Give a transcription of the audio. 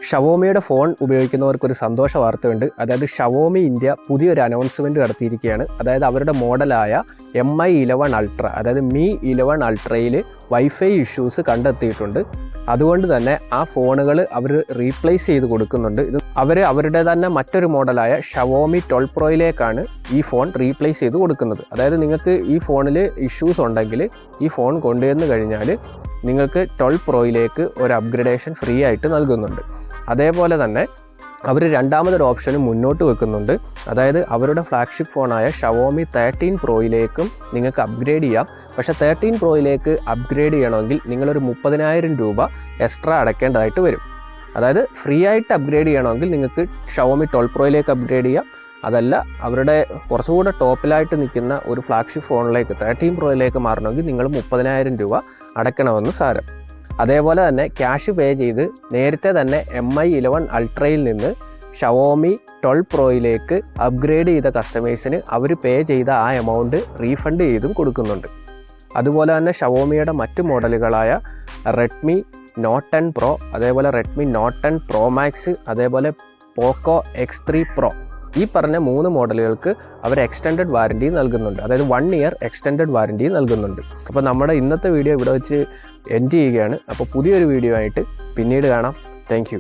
ഷവോമിയുടെ phone ഉപയോഗിക്കുന്നവർക്കൊരു സന്തോഷ വാർത്തയുണ്ട്. അതായത് ഷവോമി ഇന്ത്യ പുതിയൊരു അനൗൺസ്മെൻറ്റ് നടത്തിയിരിക്കുകയാണ്. അതായത് അവരുടെ മോഡലായ Mi11 അൾട്ര, അതായത് Mi 11 അൾട്രയിൽ വൈഫൈ ഇഷ്യൂസ് കണ്ടെത്തിയിട്ടുണ്ട്. അതുകൊണ്ട് തന്നെ ആ ഫോണുകൾ അവർ റീപ്ലേസ് ചെയ്ത് കൊടുക്കുന്നുണ്ട്. അവരുടെ തന്നെ മറ്റൊരു മോഡലായ ഷവോമി 12 പ്രോയിലേക്കാണ് ഈ ഫോൺ റീപ്ലേസ് ചെയ്ത് കൊടുക്കുന്നത്. അതായത് നിങ്ങൾക്ക് ഈ ഫോണിൽ ഇഷ്യൂസ് ഉണ്ടെങ്കിൽ ഈ ഫോൺ കൊണ്ടുവന്ന് കഴിഞ്ഞാൽ നിങ്ങൾക്ക് 12 പ്രോയിലേക്ക് ഒരു അപ്ഗ്രഡേഷൻ ഫ്രീ ആയിട്ട് നൽകുന്നുണ്ട്. അതേപോലെ തന്നെ അവർ രണ്ടാമതൊരു ഓപ്ഷനും മുന്നോട്ട് വെക്കുന്നുണ്ട്. അതായത് അവരുടെ ഫ്ലാഗ്ഷിപ്പ് ഫോണായ ഷവോമി 13 പ്രോയിലേക്കും നിങ്ങൾക്ക് അപ്ഗ്രേഡ് ചെയ്യാം. പക്ഷേ 13 പ്രോയിലേക്ക് അപ്ഗ്രേഡ് ചെയ്യണമെങ്കിൽ നിങ്ങളൊരു 30,000 രൂപ എക്സ്ട്രാ അടയ്ക്കേണ്ടതായിട്ട് വരും. അതായത് ഫ്രീ ആയിട്ട് അപ്ഗ്രേഡ് ചെയ്യണമെങ്കിൽ നിങ്ങൾക്ക് ഷവോമി 12 പ്രോയിലേക്ക് അപ്ഗ്രേഡ് ചെയ്യാം. അതല്ല അവരുടെ കുറച്ചുകൂടെ ടോപ്പിലായിട്ട് നിൽക്കുന്ന ഒരു ഫ്ലാഗ്ഷിപ്പ് ഫോണിലേക്ക് 13 പ്രോയിലേക്ക് മാറണമെങ്കിൽ നിങ്ങൾ 30,000 രൂപ അടയ്ക്കണമെന്ന് സാരം. അതേപോലെ തന്നെ ക്യാഷ് പേ ചെയ്ത് നേരത്തെ തന്നെ Mi11 അൾട്രയിൽ നിന്ന് ഷവോമി 12 പ്രോയിലേക്ക് അപ്ഗ്രേഡ് ചെയ്ത കസ്റ്റമേഴ്സിന് അവർ പേ ചെയ്ത ആ എമൗണ്ട് റീഫണ്ട് ചെയ്തും കൊടുക്കുന്നുണ്ട്. അതുപോലെ തന്നെ ഷവോമിയുടെ മറ്റ് മോഡലുകളായ റെഡ്മി നോട്ട് 10 പ്രോ, അതേപോലെ റെഡ്മി നോട്ട് 10 പ്രോ മാക്സ്, അതേപോലെ പോക്കോ X3 പ്രോ, ഈ പറഞ്ഞ 3 മോഡലുകൾക്ക് അവർ എക്സ്റ്റെൻഡഡ് വാറൻറ്റി നൽകുന്നുണ്ട്. അതായത് 1 ഇയർ എക്സ്റ്റെൻഡഡ് വാറൻറ്റി നൽകുന്നുണ്ട്. അപ്പോൾ നമ്മുടെ ഇന്നത്തെ വീഡിയോ ഇവിടെ വെച്ച് എൻഡ് ചെയ്യുകയാണ്. അപ്പോൾ പുതിയൊരു വീഡിയോ ആയിട്ട് പിന്നീട് കാണാം. താങ്ക്